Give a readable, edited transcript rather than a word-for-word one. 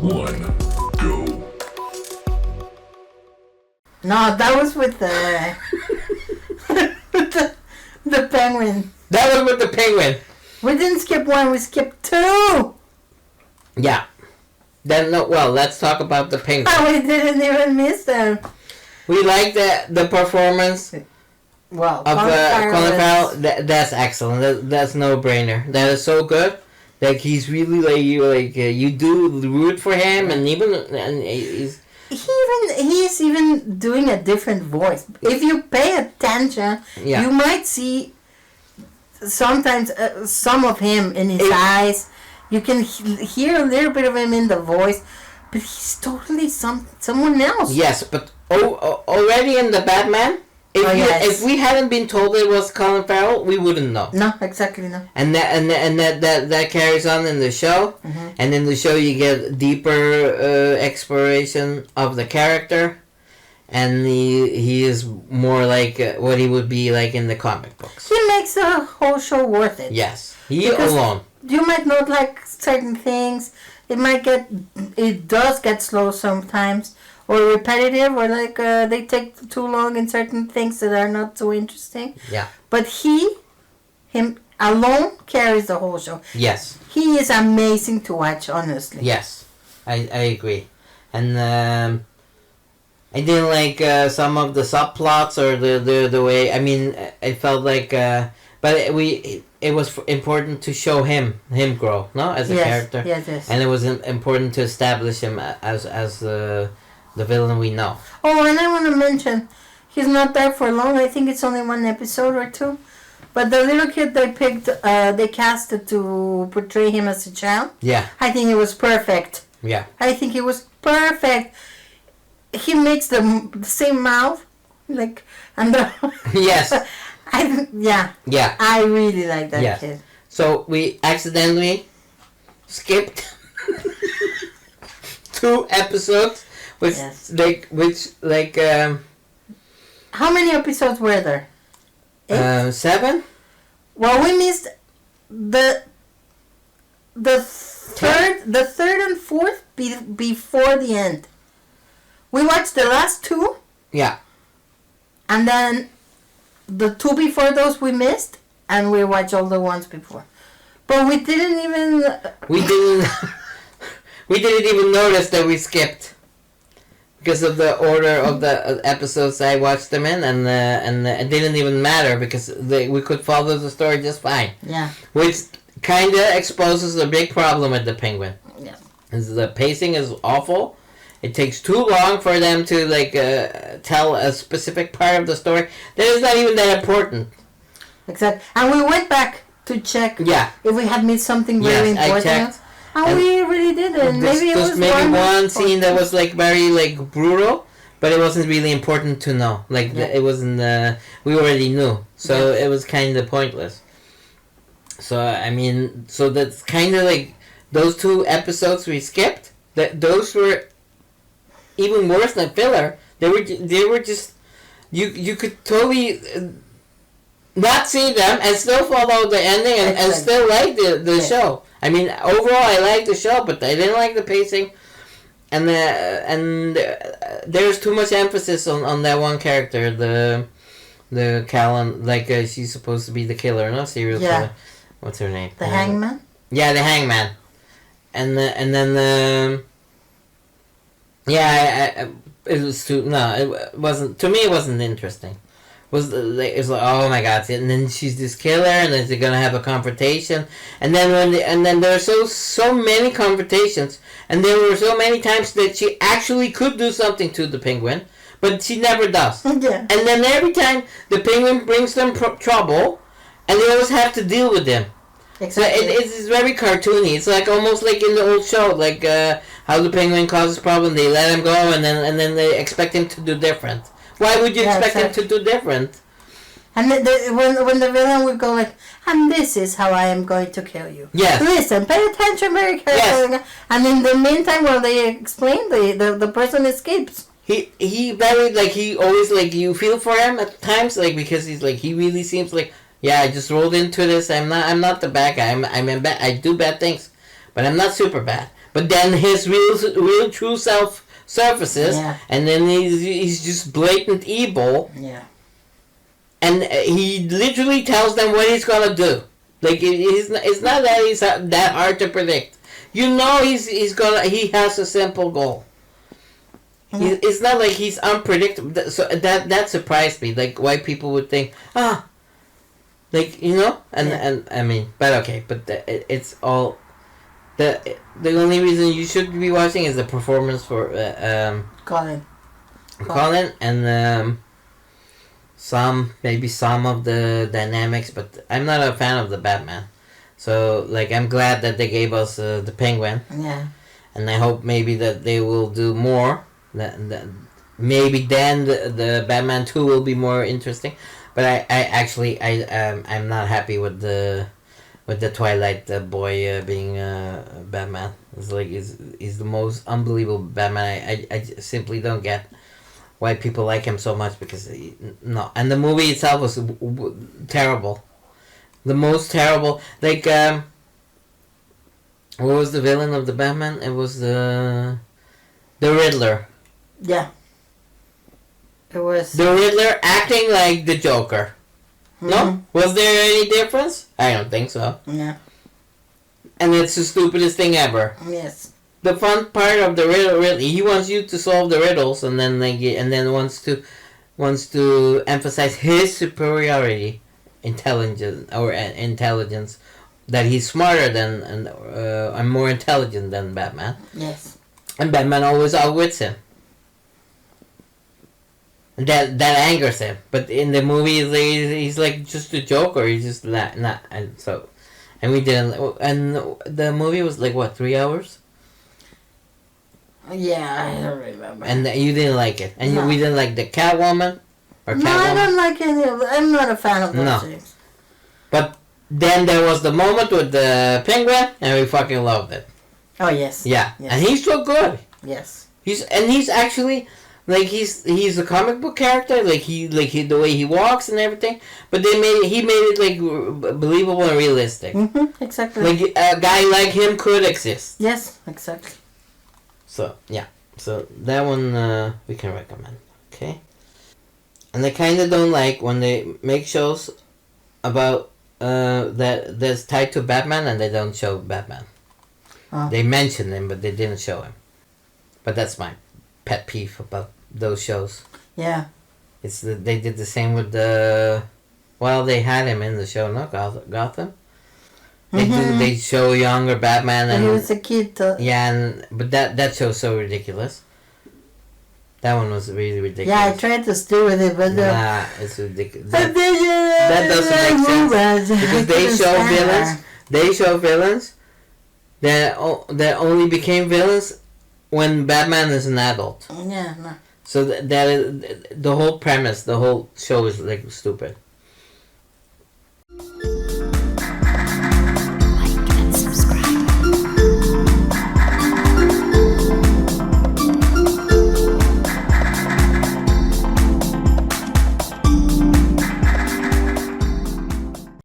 1, go. No, that was with the the penguin. That was with the penguin. We didn't skip one, we skipped 2. Yeah. Then let's talk about the penguin. Oh, we didn't even miss them. We like the performance Well, of Colin Farrell. That's excellent. That's no brainer. That is so good. Like he's really you do root for him, and he's even doing a different voice. If you pay attention, you might see sometimes some of him in his eyes. You can hear a little bit of him in the voice, but he's totally someone else. Yes, but already in the Batman, if we hadn't been told it was Colin Farrell, we wouldn't know. No, exactly no. And that carries on in the show, and in the show you get deeper exploration of the character, and he is more like what he would be like in the comic books. He makes the whole show worth it. Yes, alone. You might not like certain things. It does get slow sometimes, or repetitive, or they take too long in certain things that are not so interesting. Yeah. But him alone carries the whole show. Yes. He is amazing to watch, honestly. Yes, I agree, and I didn't like some of the subplots or the way. I mean, I felt like, but it was important to show him grow, no, as a character. Yes. And it was important to establish him as the villain we know. Oh, and I want to mention, he's not there for long. I think it's only 1 episode or 2. But the little kid they picked, they casted to portray him as a child. Yeah. I think he was perfect. Yeah. I think he was perfect. He makes the same mouth, and the Yes. Yeah. I really like that kid. So we accidentally skipped 2 episodes, How many episodes were there? 8? 7. Well, we missed the third and fourth before the end. We watched the last 2. Yeah. And then the 2 before those we missed, and we watched all the ones before. But we didn't even... We didn't even notice that we skipped. Because of the order of the episodes I watched them in, and it didn't even matter because we could follow the story just fine. Yeah. Which kind of exposes a big problem with the Penguin. Yeah. The pacing is awful. It takes too long for them to tell a specific part of the story that is not even that important. Exactly. And we went back to check if we had missed something very important. I checked. And we really didn't. Maybe it was one scene that was very brutal, but it wasn't really important to know. It wasn't. We already knew, so it was kind of pointless. So that's kind of those 2 episodes we skipped. Those were even worse than filler. They were just you could totally not see them and still follow the ending and still like the show. I mean, overall, I like the show, but I didn't like the pacing, and there's too much emphasis on that one character, the Callan, she's supposed to be the killer, no serial killer. What's her name? The Hangman. Yeah, the Hangman, and then it was too. No, it wasn't. To me, it wasn't interesting. It's like, oh my god, and then she's this killer, and then they're gonna have a confrontation, and then there are so many confrontations, and there were so many times that she actually could do something to the Penguin, but she never does. Yeah. And then every time the Penguin brings them trouble, and they always have to deal with them. Exactly. So it's very cartoony. It's almost like in the old show, how the Penguin causes problem, they let him go, and then they expect him to do different. Why would you expect him to do different? And when the villain would go and this is how I am going to kill you. Yes. Listen, pay attention very carefully. Yes. And in the meantime, while they explain, the person escapes. He very he always you feel for him at times because he's he really seems I just rolled into this. I'm not the bad guy. I do bad things, but I'm not super bad. But then his real true self surfaces, and then he's just blatant evil. Yeah. And he literally tells them what he's gonna do. Like it's not that he's that hard to predict. You know he has a simple goal. Mm-hmm. It's not like he's unpredictable. So that surprised me. Like why people would think like and I mean, but okay, but it's all the only reason you should be watching is the performance for Colin, and some of the dynamics, but I'm not a fan of the Batman. So like I'm glad that they gave us the Penguin. Yeah. And I hope maybe that they will do more. That maybe then the Batman 2 will be more interesting. But I'm not happy with the Twilight boy being Batman. It's like he's the most unbelievable Batman. I simply don't get why people like him so much, because no, and the movie itself was terrible, the most terrible. Like what was the villain of the Batman? It was the Riddler. Yeah. It was the Riddler acting like the Joker. Mm-hmm. No? Was there any difference? I don't think so. Yeah. And it's the stupidest thing ever. Yes. The fun part of the riddle, really, he wants you to solve the riddles, and then wants to emphasize his superiority, intelligence, that he's smarter than and more intelligent than Batman. Yes. And Batman always outwits him. That angers him, but in the movie he's like just a joker. He's just not, and so, and we didn't. And the movie was like what, 3 hours? Yeah, I don't remember. And you didn't like it, and we didn't like the Catwoman, or no, I don't like any of. I'm not a fan of those things. But then there was the moment with the Penguin, and we fucking loved it. Oh yes. Yeah, yes. And he's so good. Yes. He's actually. Like he's a comic book character, like he the way he walks and everything, but he made it like believable and realistic. Mm-hmm, exactly. Like a guy like him could exist. Yes, exactly. So yeah, so that one we can recommend. Okay. And I kind of don't like when they make shows about that's tied to Batman and they don't show Batman. Oh. They mention him, but they didn't show him. But that's my pet peeve about those shows. Yeah. They did the same with they had him in the show, no? Gotham. They show younger Batman and he was a kid. But that show's so ridiculous. That one was really ridiculous. Yeah, I tried to stay with it, but it's ridiculous. That doesn't make sense because they show villains that only became villains when Batman is an adult. Yeah, no. So that is the whole premise. The whole show is like stupid.